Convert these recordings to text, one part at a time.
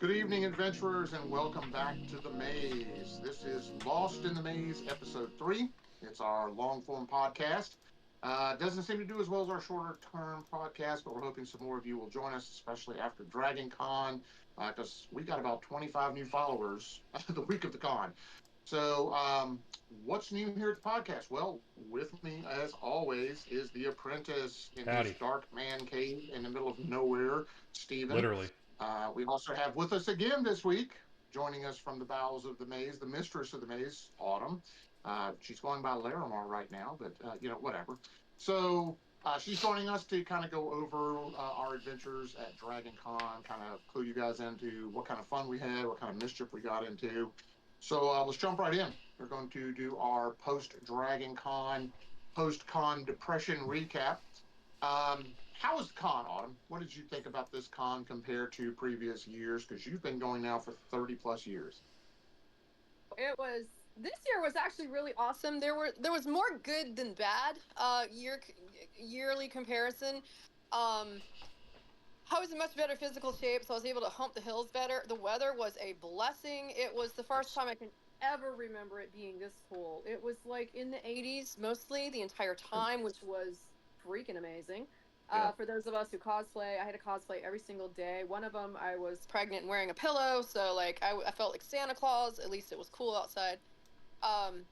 Good evening, adventurers, and welcome back to the Maze. This is Lost in the Maze, episode 3. It's our long form podcast. Doesn't seem to do as well as our shorter term podcast, but we're hoping some more of you will join us, especially after DragonCon, because we got about 25 new followers the week of the con. So, what's new here at the podcast? Well, with me, as always, is the apprentice in his Howdy. dark man cave in the middle of nowhere, Stephen. Literally. We also have with us again this week, joining us from the bowels of the maze, the mistress of the maze, Autumn. She's going by Larimar right now, but whatever. So she's joining us to kind of go over our adventures at Dragon Con, kind of clue you guys into what kind of fun we had, what kind of mischief we got into. So let's jump right in. We're going to do our post Dragon Con, post con depression recap. How was the con, Autumn? What did you think about this con compared to previous years? Because you've been going now for 30 plus years. It was this year was actually really awesome. There was more good than bad. Yearly comparison. I was in much better physical shape, so I was able to hump the hills better. The weather was a blessing. It was the first time I can ever remember it being this cool. It was like in the 80s mostly the entire time, which was freaking amazing. Yeah. For those of us who cosplay, I had to cosplay every single day. One of them, I was pregnant and wearing a pillow, so like I felt like Santa Claus. At least it was cool outside. Um,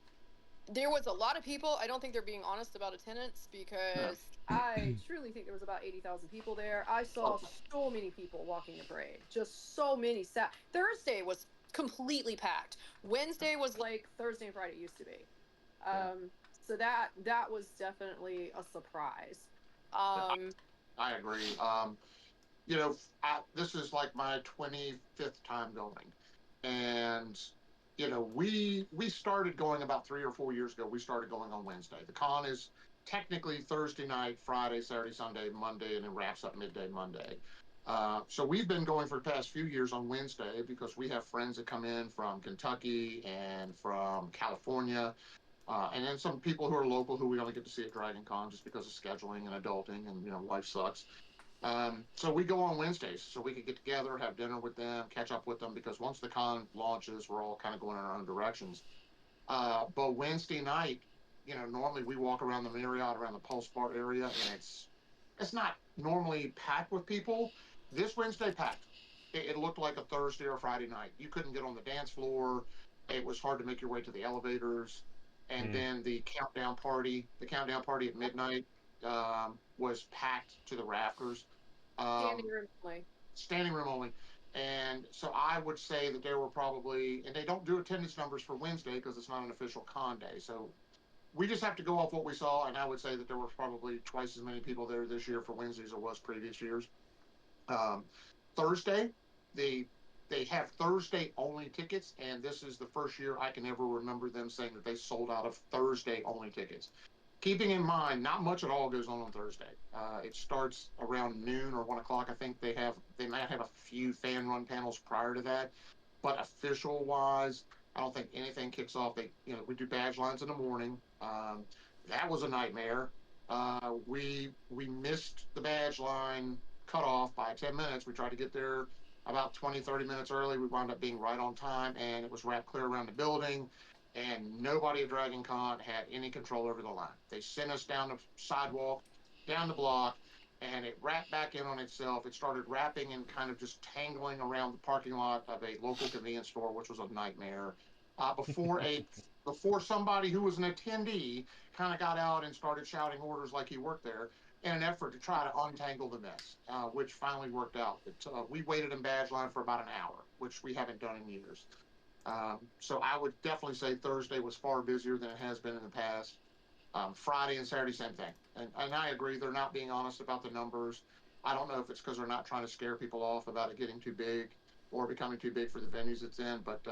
there was a lot of people. I don't think they're being honest about attendance because I truly think there was about 80,000 people there. I saw so many people walking the parade. Just so many. Thursday was completely packed. Wednesday was like Thursday and Friday used to be. So that was definitely a surprise. I agree. This is like my 25th time going, and we started going about 3 or 4 years ago. We started going on Wednesday. The con is technically Thursday night, Friday, Saturday, Sunday, Monday, and then wraps up midday Monday. So we've been going for the past few years on Wednesday because we have friends that come in from Kentucky and from California, and then some people who are local who we only get to see at Dragon Con just because of scheduling and adulting and life sucks. So we go on Wednesdays so we could get together, have dinner with them, catch up with them because once the con launches, we're all kind of going in our own directions. But Wednesday night, normally we walk around the Marriott, around the Pulse Bar area, and it's not normally packed with people. This Wednesday packed. It looked like a Thursday or Friday night. You couldn't get on the dance floor. It was hard to make your way to the elevators. And then the countdown party at midnight was packed to the rafters. Standing Um, room only. Standing room only. And so I would say that there were probably, and they don't do attendance numbers for Wednesday because it's not an official con day. So we just have to go off what we saw. And I would say that there were probably twice as many people there this year for Wednesday as there was previous years. Um, Thursday, they they have Thursday only tickets, and this is the first year I can ever remember them saying that they sold out of Thursday only tickets. Keeping in mind, not much at all goes on Thursday. It starts around noon or 1 o'clock. I think they might have a few fan run panels prior to that, but official wise, I don't think anything kicks off. We do badge lines in the morning. That was a nightmare. We missed the badge line cutoff by 10 minutes. We tried to get there about 20, 30 minutes early. We wound up being right on time, and it was wrapped clear around the building. And nobody at Dragon Con had any control over the line. They sent us down the sidewalk, down the block, and it wrapped back in on itself. It started wrapping and kind of just tangling around the parking lot of a local convenience store, which was a nightmare. Before somebody who was an attendee kind of got out and started shouting orders like he worked there in an effort to try to untangle the mess, which finally worked out. We waited in badge line for about an hour, which we haven't done in years. So I would definitely say Thursday was far busier than it has been in the past. Friday and Saturday, same thing. And I agree, they're not being honest about the numbers. I don't know if it's because they're not trying to scare people off about it getting too big or becoming too big for the venues it's in. But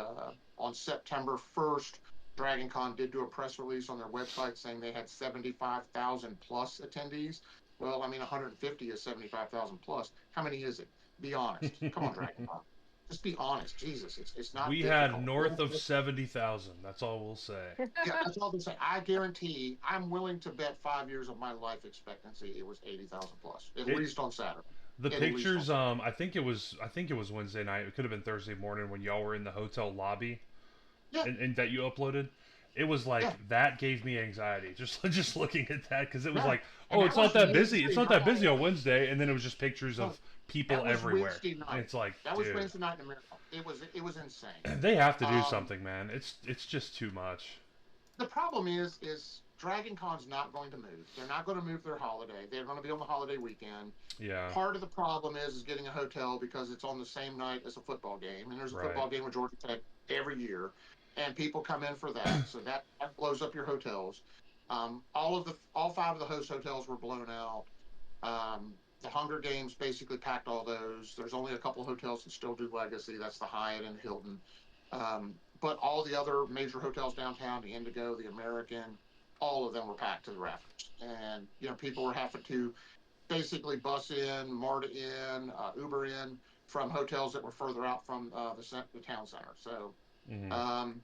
on September 1st, DragonCon did do a press release on their website saying they had 75,000 plus attendees. Well, I mean, 150 is 75,000 plus. How many is it? Be honest. Come on, DragonCon. Just be honest. Jesus, it's not We had difficult. north of 70,000. That's all we'll say. Yeah, that's all I'm saying. I guarantee, I'm willing to bet 5 years of my life expectancy it was 80,000 plus, at It least on Saturday. The at least pictures, on I think it was Wednesday night. It could have been Thursday morning when y'all were in the hotel lobby, yeah, and that you uploaded. It was yeah, like that gave me anxiety just looking at that because it was yeah. like, And oh, that it's not was that busy. It's Wednesday not that busy night. on Wednesday, and then it was just pictures No, of people that was everywhere, Wednesday and night. it's like, That was dude, Wednesday night in America. It was insane. they have to do Um, something, man. It's just too much. the problem is Dragon Con's not going to move. They're not going to move their holiday. They're going to be on the holiday weekend. Yeah, Part of the problem is getting a hotel because it's on the same night as a football game, and there's a right. football game with Georgia Tech every year, and people come in for that, so that blows up your hotels. All five of the host hotels were blown out. The Hunger Games basically packed all those. There's only a couple of hotels that still do Legacy. That's the Hyatt and Hilton. But all the other major hotels downtown, the Indigo, the American, all of them were packed to the rafters. And people were having to basically bus in, MARTA in, Uber in from hotels that were further out from the town center. So Hmm. um,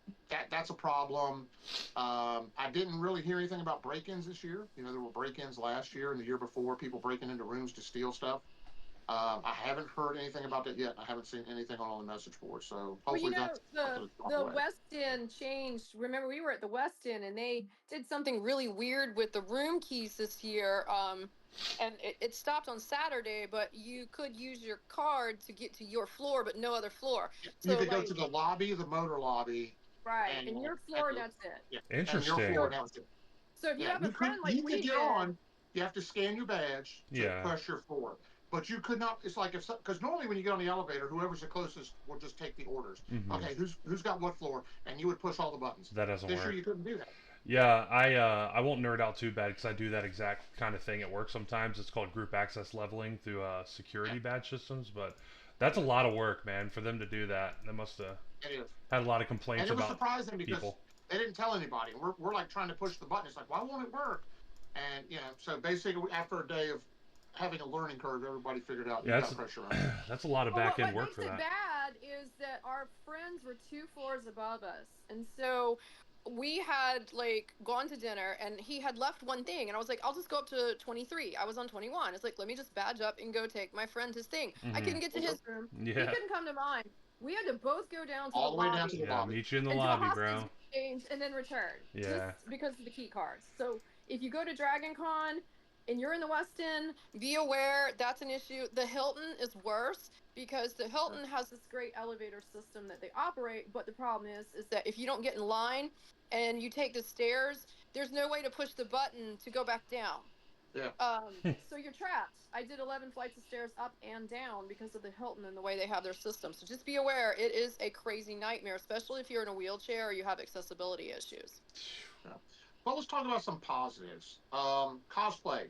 that's a problem. I didn't really hear anything about break-ins this year. There were break-ins last year and the year before, people breaking into rooms to steal stuff. I haven't heard anything about that yet. I haven't seen anything on the message board. So Well, hopefully that's not the going to drop the away. West End changed. Remember, we were at the West End, and they did something really weird with the room keys this year. And it stopped on Saturday, but you could use your card to get to your floor, but no other floor. You So, could go like, to the lobby, the motor lobby, right, and and your floor, and that's it. yeah, and your Interesting. floor, So, and that was it. so if you Yeah, have a friend like you could we get did, on. You have to scan your badge to Yeah, press your floor, but you could not. It's like if because normally when you get on the elevator, whoever's the closest will just take the orders. hmm, Okay, who's got what floor, and you would push all the buttons. that doesn't This year work. you couldn't do that. Yeah, I won't nerd out too bad because I do that exact kind of thing at work sometimes. It's called group access leveling through Yeah, security badge systems, but that's a lot of work, man, for them to do that. They must have it is, had a lot of and complaints it was about surprising because people. they didn't tell anybody. And we're like trying to push the button. It's like, why won't it work? And so basically after a day of having a learning curve, everybody figured out you Yeah, got to press your own. that's a lot of well, back end what work makes for it that. bad is that our friends were 2 floors above us, and so we had like gone to dinner, and he had left one thing, and I was like, I'll just go up to 23. I was on 21. It's like, let me just badge up and go take my friend his thing. I Hmm. couldn't get to his room. He Yeah, couldn't come to mine. We had to both go down to the All the way down to the lobby yeah, lobby. meet you in the and do a lobby, hostage bro. exchange and then return just Yeah, because of the key cards. So if you go to DragonCon and you're in the West End, be aware that's an issue. The Hilton is worse because the Hilton has this great elevator system that they operate, but the problem is that if you don't get in line and you take the stairs, there's no way to push the button to go back down. Yeah, So you're trapped. I did 11 flights of stairs up and down because of the Hilton and the way they have their system. So just be aware, it is a crazy nightmare, especially if you're in a wheelchair or you have accessibility issues. yeah. Well, let's talk about some positives. Cosplay.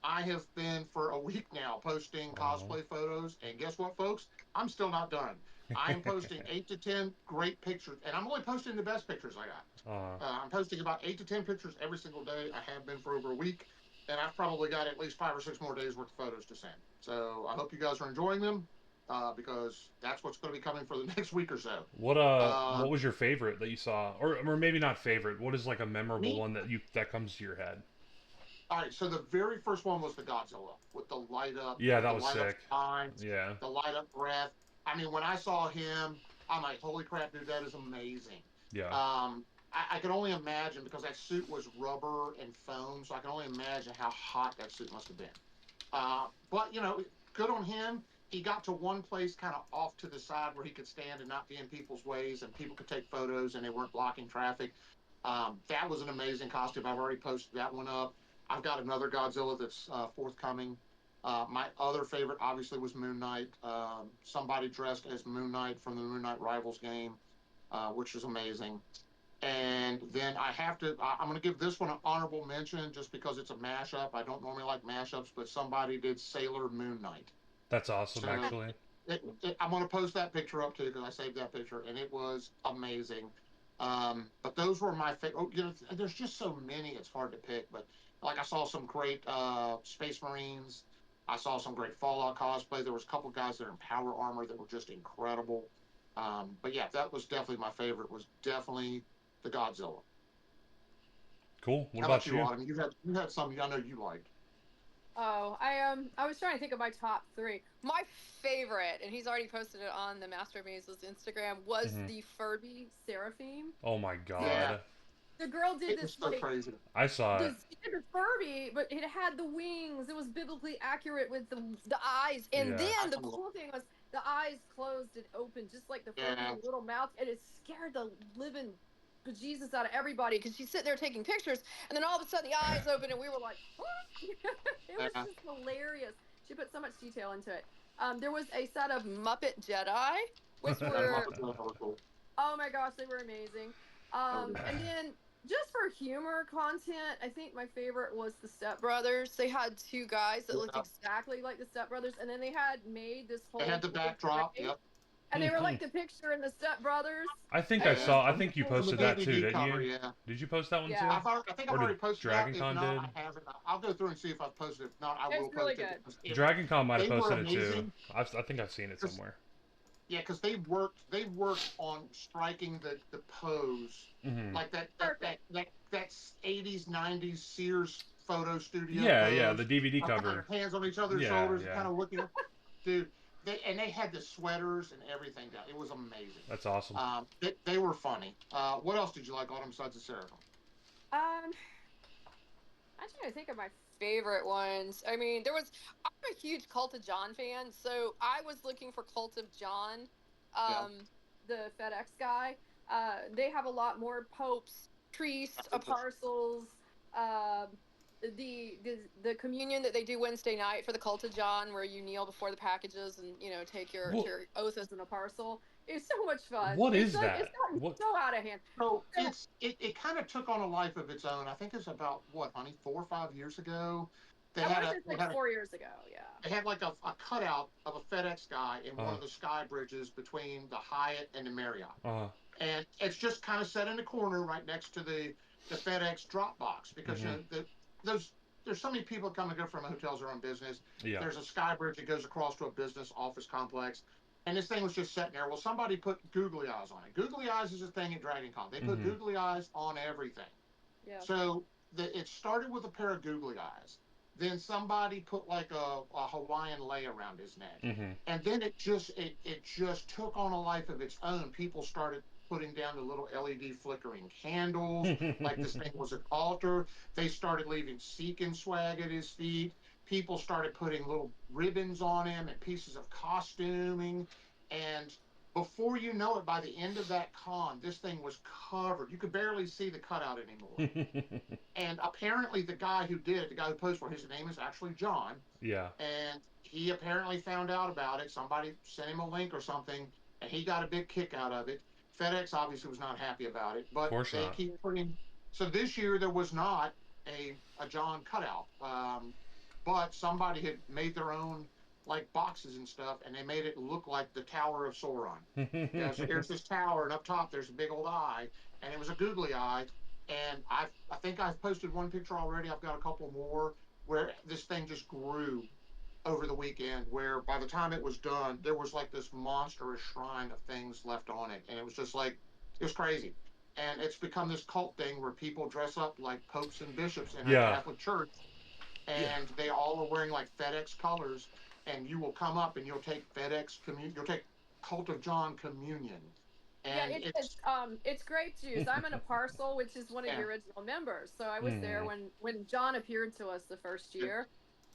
I have been for a week now posting uh-huh. cosplay photos, and guess what, folks? I'm still not done. I am posting 8 to 10 great pictures, and I'm only posting the best pictures I got. uh, I'm posting about 8 to 10 pictures every single day. I have been for over a week, and I've probably got at least 5 or 6 more days worth of photos to send. So I hope you guys are enjoying them because that's what's going to be coming for the next week or so. what was your favorite that you saw, or maybe not favorite? What is like a memorable Me, one that comes to your head? all right. So the very first one was the Godzilla Yeah, with that the was light up sick. spines, Yeah, the light up breath. I mean, when I saw him, I'm like, holy crap, dude, that is amazing. yeah, I can only imagine because that suit was rubber and foam, so I can only imagine how hot that suit must have been. But good on him. He got to one place kind of off to the side where he could stand and not be in people's ways, and people could take photos, and they weren't blocking traffic. That was an amazing costume. I've already posted that one up. I've got another Godzilla that's forthcoming. My other favorite, obviously, was Moon Knight. Somebody dressed as Moon Knight from the Moon Knight Rivals game, which is amazing. And then I'm going to give this one an honorable mention just because it's a mashup. I don't normally like mashups, but somebody did Sailor Moon Knight. that's awesome So actually. I'm going to post that picture up too because I saved that picture and it was amazing. But those were my favorite. Oh, there's just so many, it's hard to pick. But like I saw some great Space Marines. I saw some great Fallout cosplay. There was a couple guys that are in power armor that were just incredible. But yeah, that was definitely my favorite. Was definitely the Godzilla. Cool. What How about about you, you? Autumn? You had some I know you liked. Oh, I was trying to think of my top three. My favorite, and he's already posted it on the Master Maze's Instagram, was Hmm. the Furby Seraphim. Oh my Yeah, god. The girl did it this was so like crazy. I saw it. she did the Furby, but it had the wings. It was biblically accurate with the eyes, and Yeah. then I the can look. cool thing was the eyes closed and opened, just like the Furby's Yeah, little mouth, and it scared the living bejesus out of everybody because she's sitting there taking pictures, and then all of a sudden the eyes open, and we were like, it was yeah. just hilarious. She put so much detail into it. There was a set of Muppet Jedi, which Yeah, the were Muppets were cool. oh my gosh, they were amazing. Oh, yeah. And then just for humor content, I think my favorite was the Step Brothers. They had two guys that looked Yeah. exactly like the Step Brothers, and then they had made this They whole had the backdrop. thing, Yep. and they were like the picture in the Step Brothers. I think And I it was Yeah. just saw. I think you On the posted that too, DVD didn't cover, you? yeah. Did you post that one too? yeah, I think I've Or did already posted that. If DragonCon not, did? I haven't. I'll go through and see if I've posted it. If not, I will it's really post it good. because DragonCon might have they were posted it too. amazing. I think I've seen it somewhere. Yeah, because they worked on striking the pose Hmm. like Perfect. that's 80s 90s Sears photo studio Yeah, yeah, the pose. DVD Kind cover. of hands on each other's Yeah, shoulders, yeah. kind of looking. Dude, they had the sweaters and everything down. It was amazing. That's awesome. They were funny. What else did you like on them besides the Seraphim? Um, I'm trying to think of my favorite ones. I mean, I'm a huge Cult of John fan, so I was looking for Cult of John, Yeah, the FedEx guy. They have a lot more popes, I priests, think that's apostles. Um, the communion that they do Wednesday night for the Cult of John, where you kneel before the packages and take What your oath as an apostle, is so much fun. what It's is so it's that? gotten What? so out of hand. so So it kind of took on a life of its own. I think it's about what, honey, 4 or 5 years ago. They I had want to a say it's they like had a 4 years ago. Yeah. they had like a cutout of a FedEx guy in one Uh, of the sky bridges between the Hyatt and the Marriott. uh, And it's just kind of set in the corner right next to the FedEx drop box because hmm. those there's so many people come and go from hotels or on business. Yeah. There's a sky bridge that goes across to a business office complex. And this thing was just sitting there. Well, somebody put googly eyes on it. Googly eyes is a thing at DragonCon. They put Hmm. googly eyes on everything. Yeah. So it started with a pair of googly eyes. Then somebody put like a Hawaiian lei around his neck. Hmm. And then it just took on a life of its own. People started putting down the little LED flickering candles, like this thing was an altar. They started leaving Seekin swag at his feet. People started putting little ribbons on him and pieces of costuming. And before you know it, by the end of that con, this thing was covered. You could barely see the cutout anymore. And apparently, the guy who did it, the guy who posed for it, his name is actually John. Yeah. And he apparently found out about it. Somebody sent him a link or something, and he got a big kick out of it. FedEx obviously was not happy about it, Of but course they not. keep putting. So this year there was not a John cutout, but somebody had made their own like boxes and stuff, and they made it look like the Tower of Sauron. Yeah, so here's this tower, and up top there's a big old eye, and it was a googly eye. And I think I've posted one picture already. I've got a couple more where this thing just grew over the weekend. Where by the time it was done, there was like this monstrous shrine of things left on it, and it was just like it was crazy. And it's become this cult thing where people dress up like popes and bishops in a Yeah. Catholic church, Yeah. and they all are wearing like FedEx colors. And you will come up and you'll take you'll take Cult of John communion, Yeah, and it's grape juice. I'm in a parcel, which is one of the yeah, original members. So I was there Hmm. when John appeared to us the first year.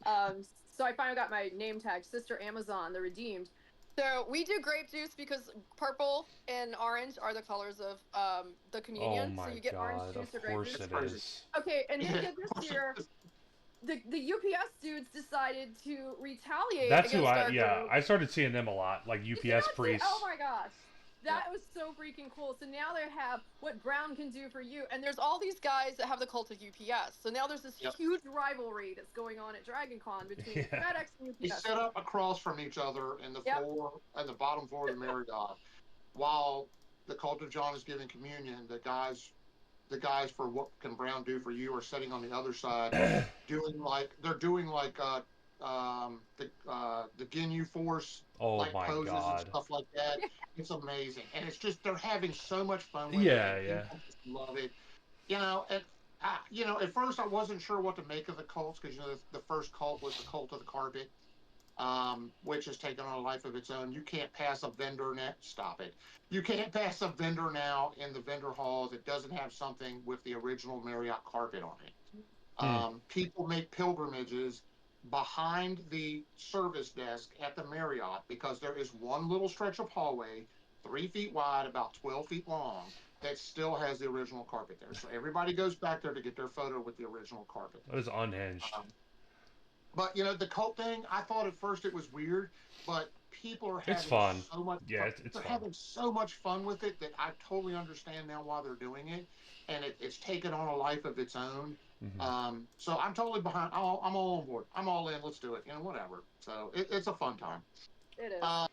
Um, so I finally got my name tag, Sister Amazon, the Redeemed. So we do grape juice because purple and orange are the colors of the Oh communion. So my you get orange god. Of juice or grape course juice. it's it crazy. is. Okay, and then Yeah. get this year, the UPS dudes decided to retaliate That's who against I our yeah, group. I started seeing them a lot, like Did you UPS not see? priests. Oh my gosh. Yeah. That was so freaking cool. So now they have what Brown can do for you. And there's all these guys that have the cult of UPS. So now there's this Yep. huge rivalry that's going on at DragonCon between Yeah. FedEx and They UPS. set up across from each other in the Yep. floor and the bottom floor of the Marriott, while the cult of John is giving communion. The guys for what can Brown do for you are sitting on the other side, doing like the Ginyu Force Oh like my poses and god. stuff like that. It's amazing, and it's just they're having so much fun with it, Yeah, and yeah. people just love it. You know, and At first I wasn't sure what to make of the cults because the first cult was the cult of the carpet, which has taken on a life of its own. You can't pass a vendor net. Stop it. You can't pass a vendor now in the vendor hall that doesn't have something with the original Marriott carpet on it. People make pilgrimages behind the service desk at the Marriott because there is one little stretch of hallway, 3 feet wide, about 12 feet long, that still has the original carpet there. So everybody goes back there to get their photo with the original carpet. That is unhinged. But the cult thing, I thought at first it was weird, but people are having fun. so much Yeah, fun. it's They're fun. having so much fun with it that I totally understand now why they're doing it, and it's taken on a life of its own. So I'm totally behind. I'm all on board. I'm all in. Let's do it. Whatever. So it's a fun time. It is.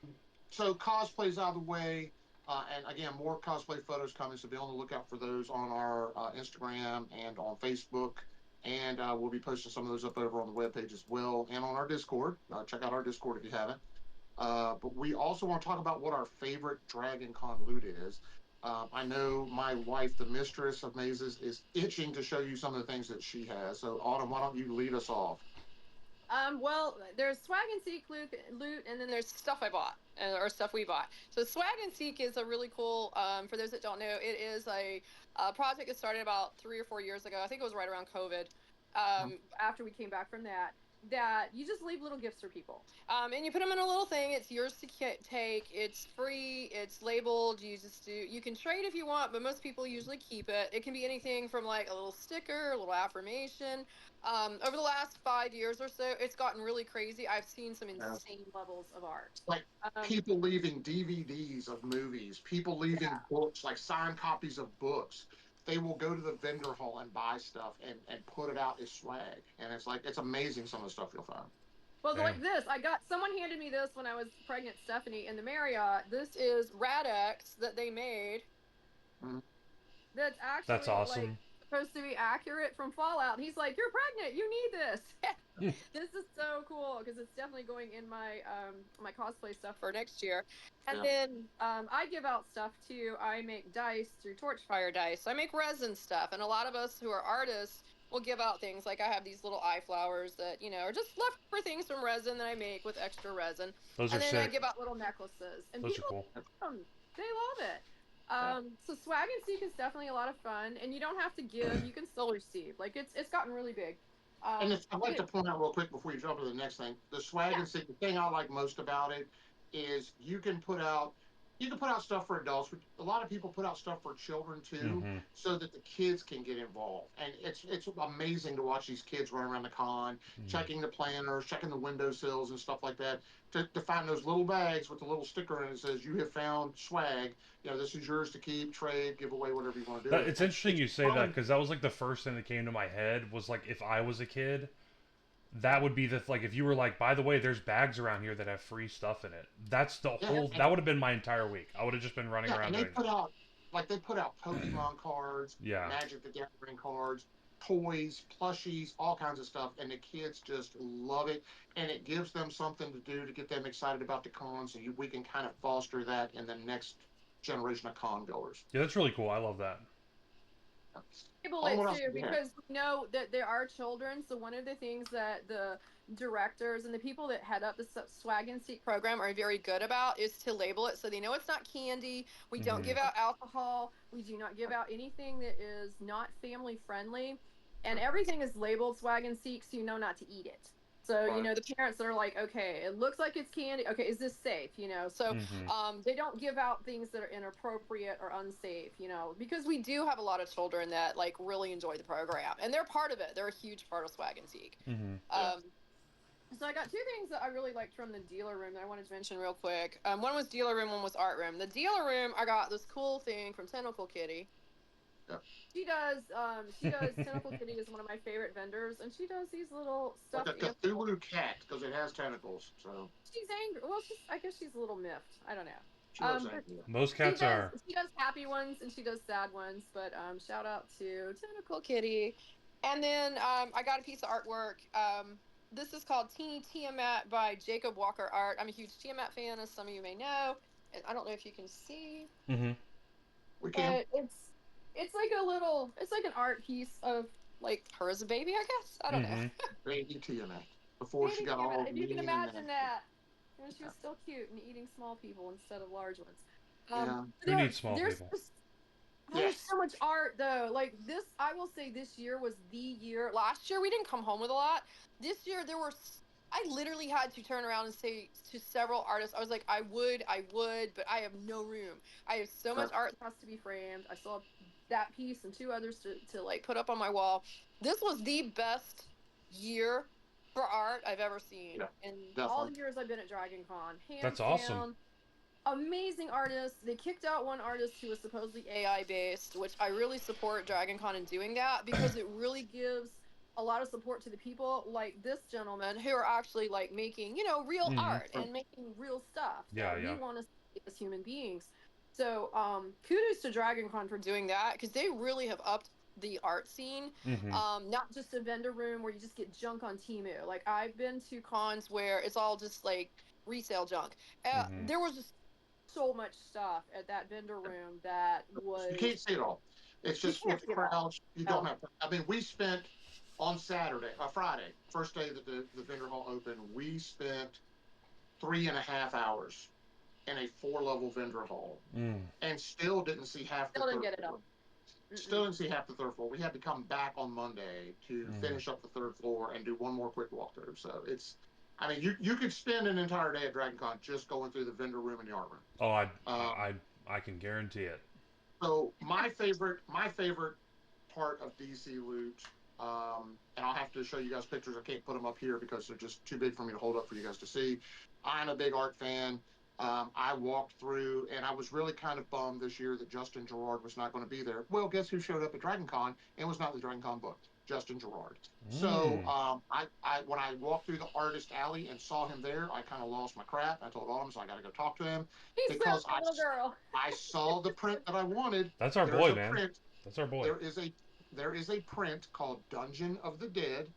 So cosplays out of the way. And again, more cosplay photos coming, so be on the lookout for those on our Instagram and on Facebook. And we'll be posting some of those up over on the webpage as well and on our Discord. Check out our Discord if you haven't. But we also want to talk about what our favorite DragonCon loot is. I know my wife, the Mistress of Mazes, is itching to show you some of the things that she has. So, Autumn, why don't you lead us off? Well, there's swag and seek loot, and then there's stuff I bought or stuff we bought. So swag and seek is a really cool. For those that don't know, it is a project that started about 3 or 4 years ago. I think it was right around COVID. After we came back from that you just leave little gifts for people, and you put them in a little thing. It's yours to take. It's free. It's labeled. You can trade if you want, but most people usually keep it. It can be anything from like a little sticker, a little affirmation. Over the last 5 years or so, it's gotten really crazy. I've seen some insane levels of art. Like people leaving DVDs of movies, people leaving books, like signed copies of books. They will go to the vendor hall and buy stuff and put it out as swag. And it's amazing some of the stuff you'll find. Well, like this, someone handed me this when I was pregnant Stephanie in the Marriott. This is Radex that they made. That's actually awesome. Supposed to be accurate from Fallout. And he's like, "You're pregnant. You need this." This is so cool because it's definitely going in my my cosplay stuff for next year. And then I give out stuff too. I make dice through Torchfire Dice. I make resin stuff, and a lot of us who are artists will give out things like I have these little eye flowers that are just leftover things from resin that I make with extra resin. Those are sick. And then I give out little necklaces, and those people are cool. They love it. So swag and seek is definitely a lot of fun, and you don't have to give; you can still receive. Like it's gotten really big. And I'd like to point out real quick before you jump to the next thing, the swag and seek. The thing I like most about it is you can put out stuff for adults. But a lot of people put out stuff for children too, so that the kids can get involved. And it's amazing to watch these kids run around the con, checking the planners, checking the windowsills and stuff like that, to find those little bags with the little sticker in it that says you have found swag. This is yours to keep, trade, give away, whatever you want to do. It's interesting you say that because that was like the first thing that came to my head was like if I was a kid. That would be if you were like, by the way, there's bags around here that have free stuff in it. That's the whole. That would have been my entire week. I would have just been running around. And they put out Pokemon cards, Magic the Gathering cards, toys, plushies, all kinds of stuff, and the kids just love it. And it gives them something to do to get them excited about the con. So we can kind of foster that in the next generation of con goers. Yeah, that's really cool. I love that. Label it too, because we know that there are children. So one of the things that the directors and the people that head up the swag and seek program are very good about is to label it so they know it's not candy. We don't give out alcohol. We do not give out anything that is not family friendly, and everything is labeled swag and seek, so you know not to eat it. So, the parents are like, okay, it looks like it's candy. Okay, is this safe? So they don't give out things that are inappropriate or unsafe, because we do have a lot of children that like really enjoy the program and they're part of it. They're a huge part of swag and seek. So I got two things that I really liked from the dealer room that I wanted to mention real quick. One was dealer room, one was art room. The dealer room, I got this cool thing from Tentacle Kitty. She does Tentacle Kitty is one of my favorite vendors, and she does these little stuff. Like a Cthulhu cat, because it has tentacles. So she's angry. Well, I guess she's a little miffed. I don't know. She loves angry. Most cats are. She does happy ones and she does sad ones. But shout out to Tentacle Kitty. And then I got a piece of artwork. This is called Teeny Tiamat by Jacob Walker Art. I'm a huge Tiamat fan, as some of you may know. And I don't know if you can see. We can. It's like an art piece of like her as a baby, I guess. I don't know. Baby TNA. Before she got all If you can mean imagine and that, when she was still cute and eating small people instead of large ones. yeah. Who needs small people? There's so much art though. Like this, I will say this year was the year. Last year we didn't come home with a lot. This year there were. I literally had to turn around and say to several artists, I was like, I would, but I have no room. I have so much art that has to be framed. I still have that piece and 2 others to like put up on my wall. This was the best year for art I've ever seen in all the years I've been at DragonCon. Hands That's awesome. down. Amazing artists. They kicked out one artist who was supposedly AI based, which I really support DragonCon in doing that because it really gives a lot of support to the people like this gentleman who are actually like making, you know, real art and making real stuff that we want to see as human beings. So kudos to DragonCon for doing that because they really have upped the art scene. Not just a vendor room where you just get junk on Temu. Like I've been to cons where it's all just like resale junk. There was just so much stuff at that vendor room that was. You can't see it all. It's just with crowds. You don't have. I mean, we spent on Friday, first day that the vendor hall opened. We spent 3.5 hours in a 4-level vendor hall, and still didn't see half the third floor. Still didn't see half the third floor. We had to come back on Monday to finish up the third floor and do one more quick walkthrough. So it's. I mean, you could spend an entire day at DragonCon just going through the vendor room and the art room. Oh, I can guarantee it. So my favorite part of DC Loot, and I'll have to show you guys pictures. I can't put them up here because they're just too big for me to hold up for you guys to see. I'm a big art fan. I walked through, and I was really kind of bummed this year that Justin Gerard was not going to be there. Well, guess who showed up at DragonCon and was not the DragonCon book? Justin Gerard. So I when I walked through the artist alley and saw him there, I kind of lost my crap. I told Autumn, so I got to go talk to him because I saw the print that I wanted. That's our boy, man. That's our boy. There is a print called Dungeon of the Dead,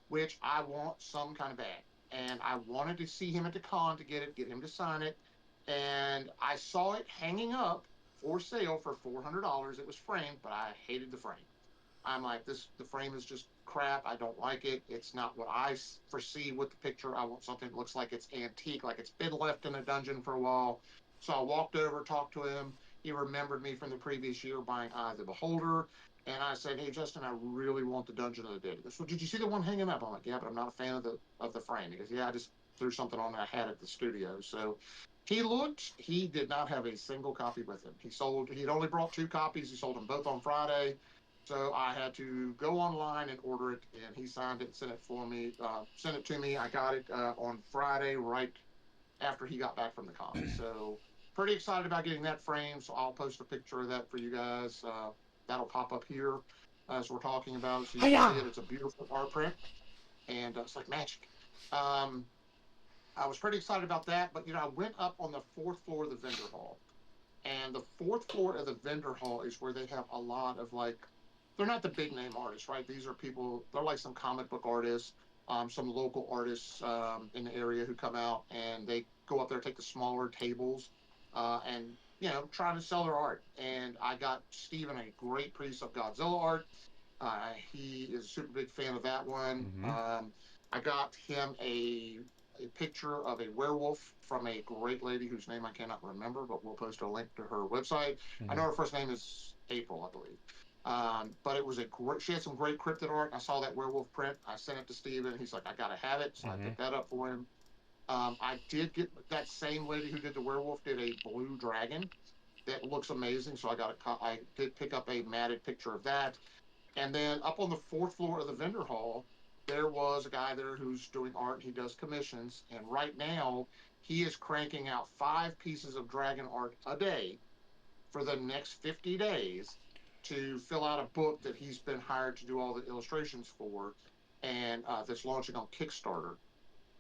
which I want some kind of bag, and I wanted to see him at the con to get him to sign it, and I saw it hanging up for sale for $400. It was framed, but I hated the frame. I'm like, the frame is just crap. I don't like it. It's not what I foresee with the picture. I want something that looks like it's antique, like it's been left in a dungeon for a while. So I walked over, talked to him. He remembered me from the previous year buying Eye of the Beholder. And I said, hey, Justin, I really want the Dungeon of the Dead. He goes, well, did you see the one hanging up? I'm like, yeah, but I'm not a fan of the frame. He goes, yeah, I just threw something on that I had at the studio. So he looked. He did not have a single copy with him. He'd only brought 2 copies. He sold them both on Friday. So I had to go online and order it, and he signed it and sent it sent it to me. I got it on Friday, right after he got back from the con. So pretty excited about getting that framed. So I'll post a picture of that for you guys. That'll pop up here as we're talking about it. So you can see it. It's a beautiful art print, and it's like magic. I was pretty excited about that, but I went up on the 4th floor of the vendor hall, and the 4th floor of the vendor hall is where they have a lot of they're not the big name artists, right? These are people, they're like some comic book artists, some local artists in the area who come out, and they go up there, take the smaller tables, and, try to sell their art. And I got Steven a great piece of Godzilla art. He is a super big fan of that one. I got him a picture of a werewolf from a great lady whose name I cannot remember, but we'll post a link to her website. I know her first name is April, I believe. But it was she had some great cryptid art. I saw that werewolf print. I sent it to Steven. He's like, I got to have it. So I picked that up for him. I did get that same lady who did the werewolf did a blue dragon that looks amazing. So I did pick up a matted picture of that. And then up on the 4th floor of the vendor hall, there was a guy there who's doing art. He does commissions. And right now he is cranking out 5 pieces of dragon art a day for the next 50 days. To fill out a book that he's been hired to do all the illustrations for, and that's launching on Kickstarter.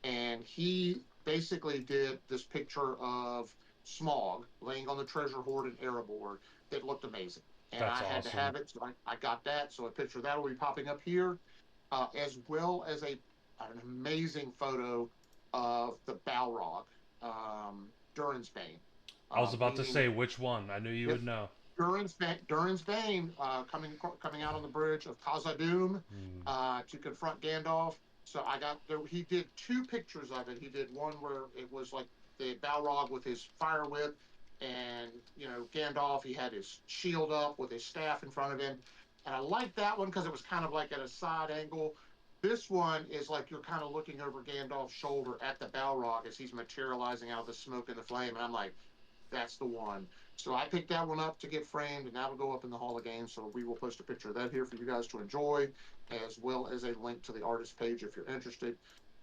And he basically did this picture of Smog laying on the treasure hoard in Erebor that looked amazing. And I had to have it, so I got that. So a picture of that will be popping up here, as well as an amazing photo of the Balrog, Durin's Bane. I was about to say which one. I knew you would know. Durin's Bane coming out on the bridge of Khazad-dûm to confront Gandalf. So I got there. He did 2 pictures of it. He did one where it was like the Balrog with his fire whip, and Gandalf. He had his shield up with his staff in front of him, and I liked that one because it was kind of like at a side angle. This one is like you're kind of looking over Gandalf's shoulder at the Balrog as he's materializing out of the smoke and the flame, and I'm like, that's the one. So I picked that one up to get framed, and that'll go up in the Hall of Games. So we will post a picture of that here for you guys to enjoy, as well as a link to the artist page if you're interested.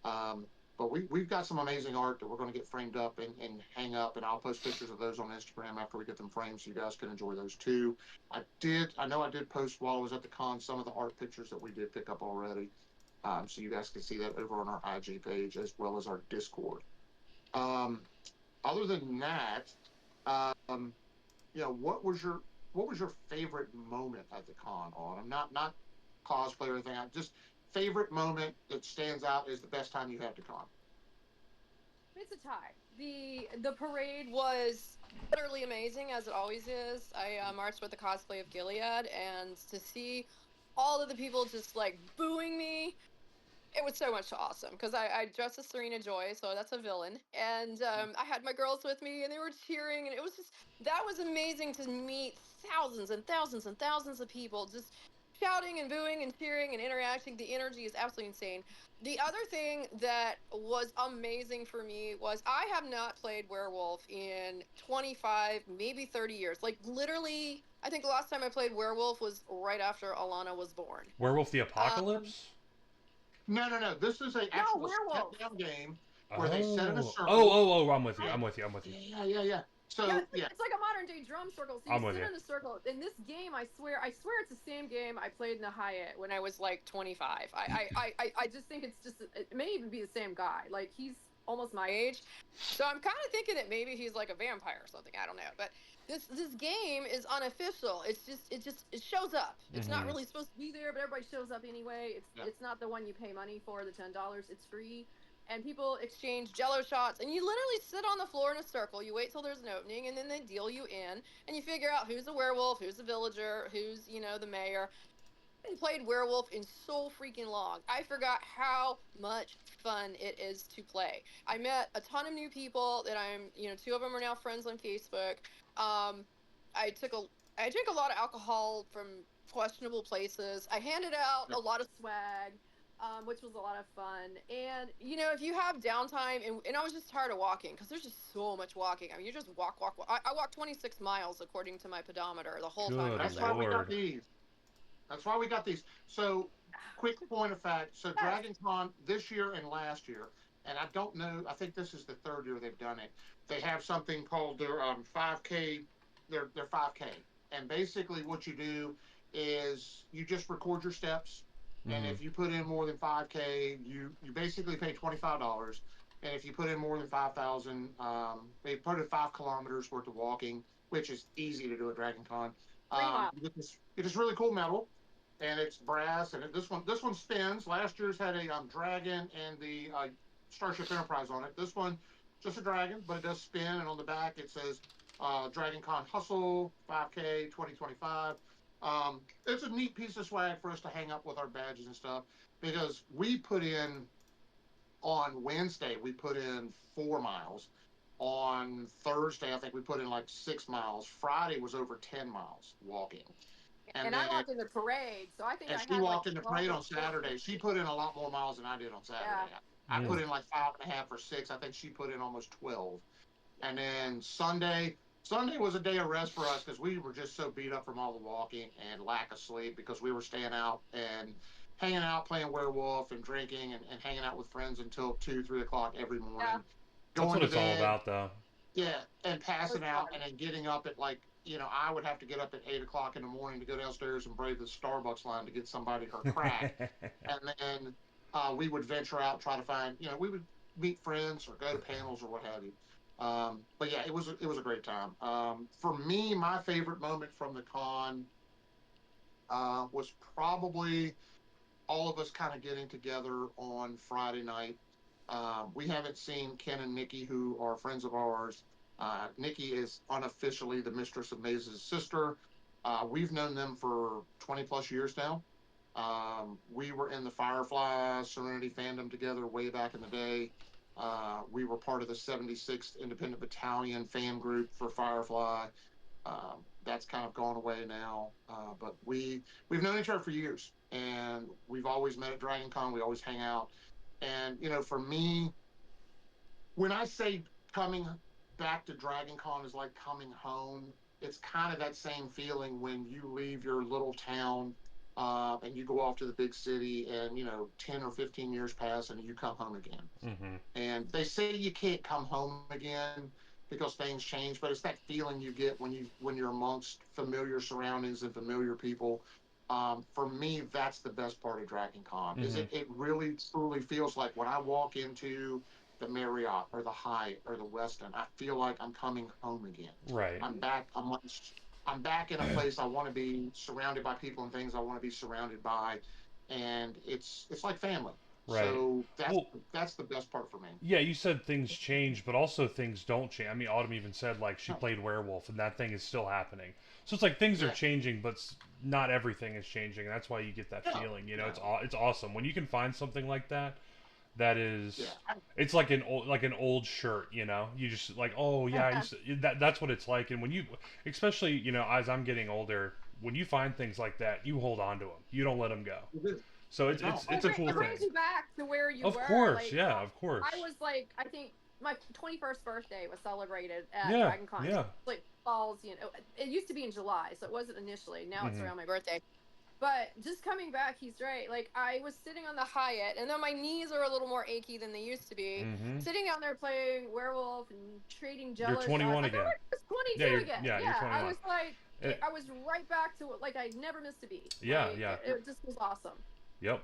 But we've got some amazing art that we're going to get framed up and hang up, and I'll post pictures of those on Instagram after we get them framed, so you guys can enjoy those too. I know I did post while I was at the con some of the art pictures that we did pick up already, so you guys can see that over on our IG page as well as our Discord. Other than that, what was your favorite moment at the con? On not cosplay or anything. Just favorite moment that stands out is the best time you had to con. It's a tie. The parade was utterly amazing, as it always is. I marched with the cosplay of Gilead, and to see all of the people just like booing me, it was so much awesome because I dressed as Serena Joy, so that's a villain, and I had my girls with me, and they were cheering, and it was just that was amazing to meet thousands and thousands and thousands of people just shouting and booing and cheering and interacting. The energy is absolutely insane. The other thing that was amazing for me was I have not played Werewolf in 25, maybe 30 years. Like literally, I think the last time I played Werewolf was right after Alana was born. Werewolf the Apocalypse? No. This is an actual step-down game where they set in a circle. Oh, I'm with you. Yeah. So it's like a modern day drum circle. So you sit in a circle. In this game, I swear it's the same game I played in the Hyatt when I was like 25. I just think it may even be the same guy. Like he's almost my age. So I'm kind of thinking that maybe he's like a vampire or something. I don't know. But this game is unofficial. It shows up. It's not really supposed to be there, but everybody shows up anyway. It's not the one you pay money for, the $10. It's free. And people exchange jello shots, and you literally sit on the floor in a circle. You wait till there's an opening, and then they deal you in, and you figure out who's a werewolf, who's a villager, who's, the mayor. I haven't played Werewolf in so freaking long. I forgot how much fun it is to play. I met a ton of new people that I'm, 2 of them are now friends on Facebook. I drink a lot of alcohol from questionable places. I handed out a lot of swag. Which was a lot of fun. And, if you have downtime, and I was just tired of walking, because there's just so much walking. I mean, you just walk. I walked 26 miles, according to my pedometer, the whole time. That's why we got these. So, quick point of fact. So, DragonCon this year and last year, and I don't know, I think this is the 3rd year they've done it. They have something called their 5K, their 5K. And basically what you do is you just record your steps. And if you put in more than 5K, you basically pay $25. And if you put in more than 5,000, they put in 5 kilometers worth of walking, which is easy to do at DragonCon. You get this really cool medal, and it's brass. And this one spins. Last year's had a dragon and the Starship Enterprise on it. This one, just a dragon, but it does spin. And on the back it says DragonCon Hustle 5K 2025. It's a neat piece of swag for us to hang up with our badges and stuff, because we put in on Wednesday, we put in 4 miles. On Thursday, I think we put in like 6 miles. Friday was over 10 miles walking. And I walked in the parade, so I think she walked in the parade on Saturday. She put in a lot more miles than I did on Saturday. Yeah. I put in like 5.5 or 6. I think she put in almost 12. And then Sunday was a day of rest for us because we were just so beat up from all the walking and lack of sleep, because we were staying out and hanging out, playing Werewolf and drinking and hanging out with friends until 2, 3 o'clock every morning. Yeah. That's what it's all about, though. Yeah, and passing out and then getting up at like, I would have to get up at 8 o'clock in the morning to go downstairs and brave the Starbucks line to get somebody her crack. And then we would venture out, try to find, we would meet friends or go to panels or what have you. But yeah, it was a great time. For me, my favorite moment from the con was probably all of us kind of getting together on Friday night. We haven't seen Ken and Nikki, who are friends of ours, Nikki is unofficially the Mistress of Maze's sister. We've known them for 20 plus years now. We were in the Firefly Serenity fandom together way back in the day. We were part of the 76th Independent Battalion fan group for Firefly. That's kind of gone away now, but we've known each other for years, and we've always met at DragonCon. We always hang out, and for me, when I say coming back to DragonCon is like coming home, it's kind of that same feeling when you leave your little town and you go off to the big city, and 10 or 15 years pass and you come home again. Mm-hmm. And they say you can't come home again because things change, but it's that feeling you get when you're amongst familiar surroundings and familiar people. For me, that's the best part of DragonCon. Is it really truly feels like when I walk into the Marriott or the Hyatt or the Westin, I feel like I'm coming home again. Right. I'm back. I'm back in a place I want to be, surrounded by people and things I want to be surrounded by, and it's like family. Right. So Well, that's the best part for me. yeah, you said things change, but also things don't change. I mean, Autumn even said like she No. played werewolf, and that thing is still happening. So it's like things are Yeah. changing, but not everything is changing. That's why you get that No. feeling. No. It's awesome when you can find something like that. That is, Yeah. it's like an old shirt. You just like, oh yeah, that's what it's like. And when you, especially as I'm getting older, when you find things like that, you hold on to them. You don't let them go. So it's No. it's a cool It thing. brings you back to where you Of were. course, like, yeah, of course. I was like, I think my 21st birthday was celebrated at Yeah, DragonCon. yeah. Like falls, it used to be in July, so it wasn't initially. Now it's Mhm. around my birthday. But just coming back, he's right. Like I was sitting on the Hyatt, and then my knees are a little more achy than they used to be. Mhm. Sitting down there playing werewolf and trading You're jealous. 21 I felt again. like I was 22 Yeah, again. you're I 21. was like, It- I was right back to it. Like I never missed a beat. Yeah, Like, yeah. It just was awesome. Yep.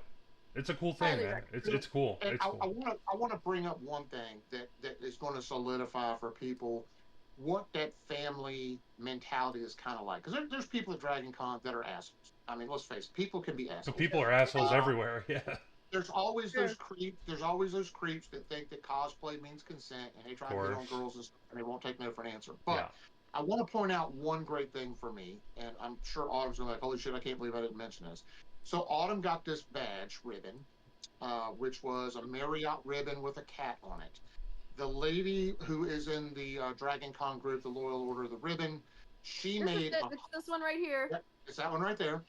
It's a cool thing, Highly man. recommend. It's cool. And It's I cool. want to bring up one thing that is going to solidify for people what that family mentality is kind of like. Because there's people at Dragon Con that are assholes. I mean, let's face it, people can be So assholes. people are assholes Uh, everywhere. Yeah. there's always Sure. those creeps. There's always those creeps that think that cosplay means consent, and they try to hit on Course. girls and stuff, and they won't take no for an answer. Yeah. But I want to point out one great thing for me, and I'm sure Autumn's gonna be like, "Holy shit! I can't believe I didn't mention this." So Autumn got this badge ribbon, which was a Marriott ribbon with a cat on it. The lady who is in the Dragon Con group, the Loyal Order of the Ribbon, she made. It's this one right here. It's that one right there.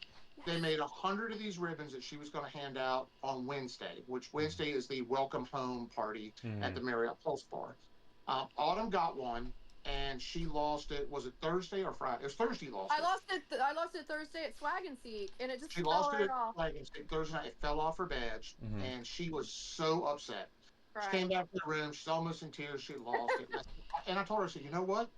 They made 100 of these ribbons that she was going to hand out on Wednesday, which Wednesday is the welcome home party at the Marriott Pulse Bar. Autumn got one, and she lost it. Was it Thursday or Friday? It was Thursday. Lost I it. lost it. I lost it Thursday at Swag and Seek, and it just She fell lost right it off. like Thursday night. It fell off her badge, and she was so upset. She came back to the room. She's almost in tears. She lost it, and I told her, I said, "You know what?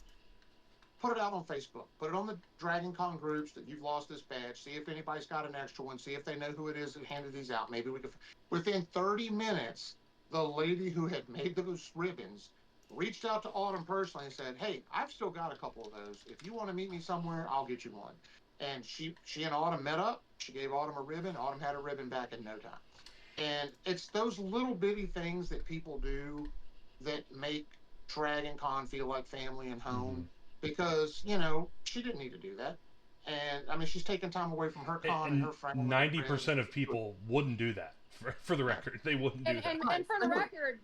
Put it out on Facebook. Put it on the Dragon Con groups that you've lost this badge. See if anybody's got an extra one. See if they know who it is that handed these out. Maybe we could." Within 30 minutes, the lady who had made those ribbons reached out to Autumn personally and said, "Hey, I've still got a couple of those. If you want to meet me somewhere, I'll get you one." And she and Autumn met up. She gave Autumn a ribbon. Autumn had a ribbon back in no time. And it's those little bitty things that people do that make Dragon Con feel like family and home. Because she didn't need to do that, and I mean she's taking time away from her con and her friends. 90% of people wouldn't do that. For the record, they wouldn't do that. And for the record,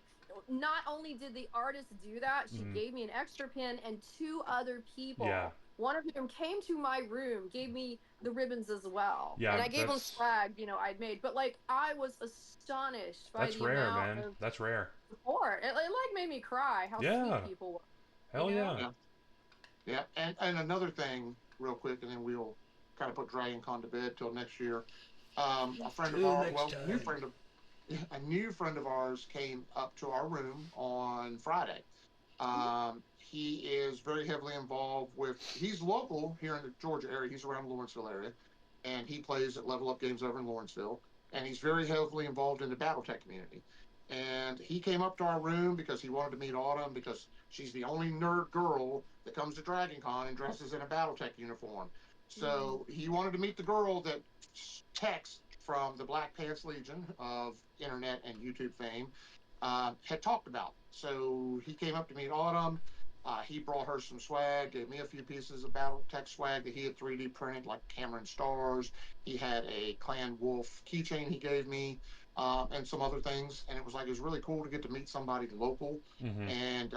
not only did the artist do that, she gave me an extra pin, and 2 other people. Yeah. One of them came to my room, gave me the ribbons as well. Yeah, and I gave them swag, I'd made. But like, I was astonished by That's the rare, amount man. of That's rare. support. It like made me cry. How sweet people were. Hell yeah. Yeah, and another thing, real quick, and then we'll kind of put Dragon Con to bed till next year. A friend of ours, a new friend of ours came up to our room on Friday. He is very heavily involved he's local here in the Georgia area. He's around the Lawrenceville area, and he plays at Level Up Games over in Lawrenceville. And he's very heavily involved in the BattleTech community. And he came up to our room because he wanted to meet Autumn because she's the only nerd girl that comes to DragonCon and dresses in a BattleTech uniform. So he wanted to meet the girl that Tex from the Black Pants Legion of internet and YouTube fame had talked about. So he came up to meet Autumn. He brought her some swag, gave me a few pieces of BattleTech swag that he had 3D printed, like Cameron stars. He had a Clan Wolf keychain he gave me, and some other things. And it was like, it was really cool to get to meet somebody local. Mm-hmm. And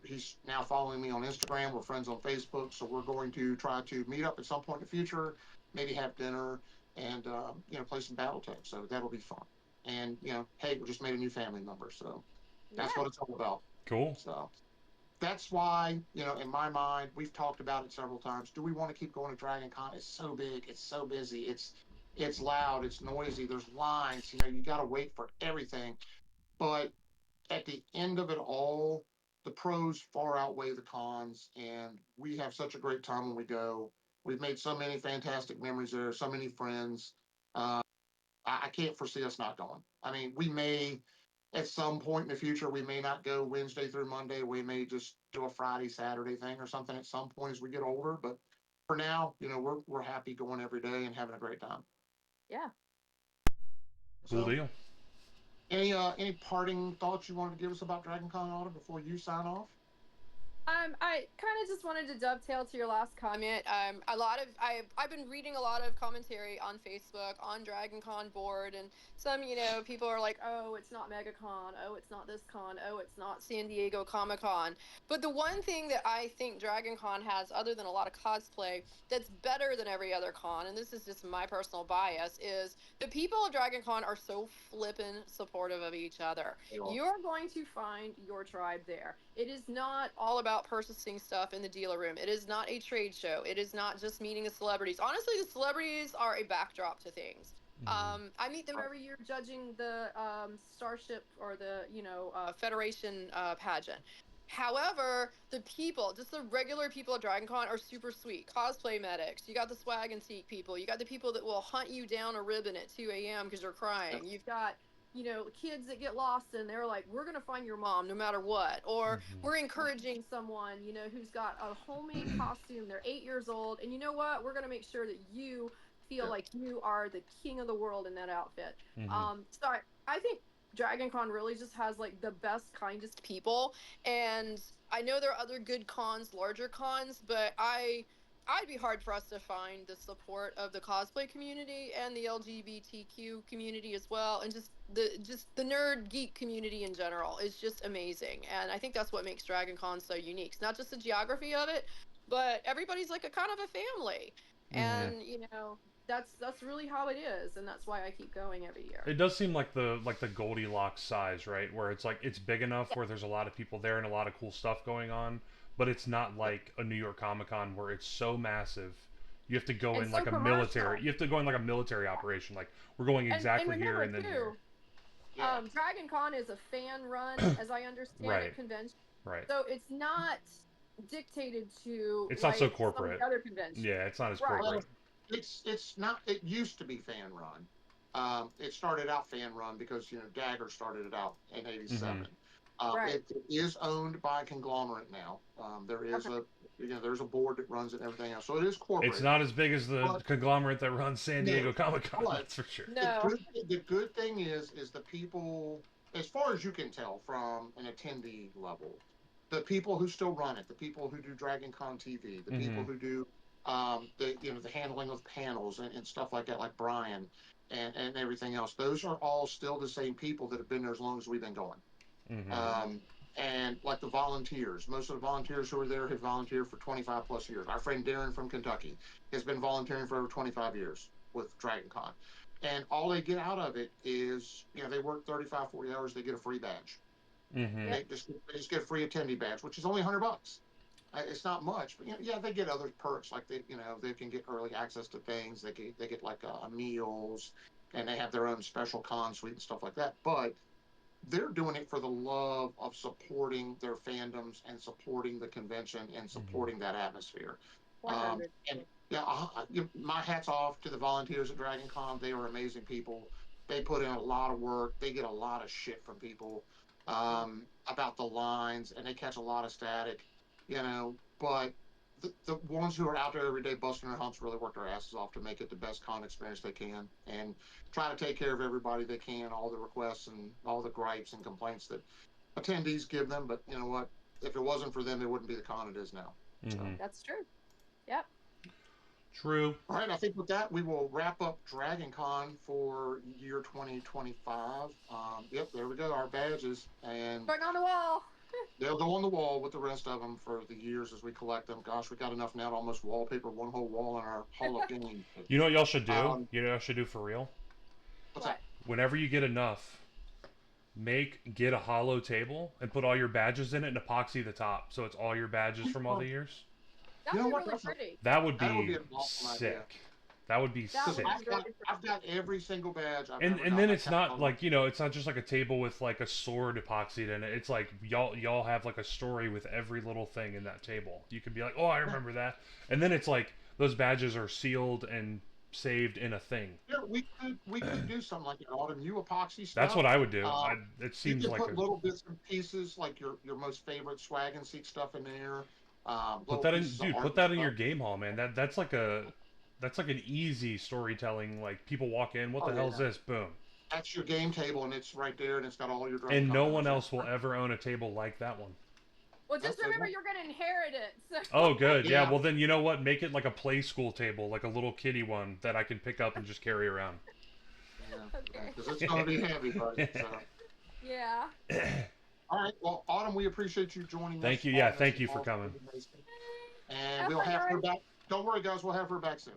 he's now following me on Instagram. We're friends on Facebook. So we're going to try to meet up at some point in the future, maybe have dinner and, play some BattleTech. So that'll be fun. And, hey, we just made a new family member. So that's Yeah. what it's all about. Cool. So that's why, in my mind, we've talked about it several times. Do we want to keep going to DragonCon? It's so big, it's so busy, it's loud, it's noisy, there's lines, you got to wait for everything. But at the end of it all, the pros far outweigh the cons, and we have such a great time when we go. We've made so many fantastic memories there, so many friends. Uh, I can't foresee us not going. I mean, we may at some point in the future, we may not go Wednesday through Monday. We may just do a Friday, Saturday thing or something at some point as we get older. But for now, we're happy going every day and having a great time. Yeah. Cool So, deal. any parting thoughts you wanted to give us about DragonCon Autumn before you sign off? I kind of just wanted to dovetail to your last comment. I've been reading a lot of commentary on Facebook on DragonCon board, and some people are like, oh, it's not MegaCon, oh, it's not this con, oh, it's not San Diego Comic Con. But the one thing that I think DragonCon has, other than a lot of cosplay, that's better than every other con, and this is just my personal bias, is the people of DragonCon are so flippin' supportive of each other. You're going to find your tribe there. It is not all about purchasing stuff in the dealer room. It is not a trade show. It is not just meeting the celebrities. Honestly, the celebrities are a backdrop to things. I meet them every year judging the Starship or the Federation pageant. However, the people, just the regular people at DragonCon, are super sweet. Cosplay medics. You got the swag and seek people. You got the people that will hunt you down a ribbon at 2 a.m. because you're crying. You've got kids that get lost and they're like, we're going to find your mom no matter what. Or we're encouraging someone, who's got a homemade costume. They're 8 years old. And you know what? We're going to make sure that you feel like you are the king of the world in that outfit. So I think DragonCon really just has like the best, kindest people. And I know there are other good cons, larger cons, but I'd be hard pressed to find the support of the cosplay community and the LGBTQ community as well, and just the nerd geek community in general is just amazing. And I think that's what makes DragonCon so unique. It's not just the geography of it, but everybody's like a kind of a family, and that's really how it is, and that's why I keep going every year. It does seem like the Goldilocks size, right? Where it's like it's big enough where there's a lot of people there and a lot of cool stuff going on, but it's not like a New York Comic Con where it's so massive. You have to go in like a military. You have to go in like a military operation. Like we're going exactly here and then here. DragonCon is a fan run, as I understand it, convention. Right. So it's not dictated to. It's not so corporate. Other conventions. Yeah, it's not as corporate. Well, it's not. It used to be fan run. It started out fan run because Dagger started it out in '87. It is owned by a conglomerate now. There is there's a board that runs it and everything else. So it is corporate. It's not as big as the conglomerate that runs San Diego Comic Con. That's for sure. No. The good thing is the people, as far as you can tell from an attendee level, the people who still run it, the people who do DragonCon TV, the people who do the handling of panels and stuff like that, like Brian and everything else. Those are all still the same people that have been there as long as we've been going. And like the volunteers, most of the volunteers who are there have volunteered for 25 plus years. Our friend Darren from Kentucky has been volunteering for over 25 years with DragonCon. And all they get out of it is, they work 35, 40 hours, they get a free badge. They just get a free attendee badge, which is only $100. It's not much, but they get other perks like they can get early access to things. They get like meals, and they have their own special con suite and stuff like that. But they're doing it for the love of supporting their fandoms and supporting the convention and supporting that atmosphere. And my hat's off to the volunteers at DragonCon. They are amazing people. They put in a lot of work. They get a lot of shit from people about the lines, and they catch a lot of static, but the ones who are out there every day busting their humps really work their asses off to make it the best con experience they can and try to take care of everybody they can, all the requests and all the gripes and complaints that attendees give them. But you know what? if it wasn't for them, it wouldn't be the con it is now. So. That's true. Yep. True. All right, I think with that, we will wrap up DragonCon for year 2025. Yep, there we go, our badges. And going on the wall. they'll go on the wall with the rest of them for the years as we collect them. Gosh, we got enough now to almost wallpaper one whole wall in our Hall of Fame. You know what y'all should do? You know what y'all should do for real? What's that? Whenever you get enough, get a hollow table and put all your badges in it and epoxy the top, so it's all your badges from all the years. That would be really pretty. That would be an awesome sick. idea. That would be sick. I've got every single badge. And then it's not like, you know, it's not just like a table with like a sword epoxied in it. It's like y'all have like a story with every little thing in that table. You could be like, oh, I remember that. And then it's like those badges are sealed and saved in a thing. Yeah, we could do something like an autumn U epoxy stuff. That's what I would do. It seems you could like put little bits and pieces, like your most favorite swag and seek stuff in there. Put that in, dude. Put that in your game hall, man. That's like an easy storytelling. Like people walk in, what the hell is this? Boom. That's your game table, and it's right there, and it's got all your. And no one else will ever own a table like that one. Well, just remember you're gonna inherit it. So. Oh, good. Yeah. Well, then you know what? Make it like a play school table, like a little kitty one that I can pick up and just carry around. Yeah. Okay. Because it's gonna be heavy, buddy. So. Yeah. All right. Well, Autumn, we appreciate you joining us. Thank you. Yeah. Thank you for coming. And we'll have her back. Don't worry, guys. We'll have her back soon.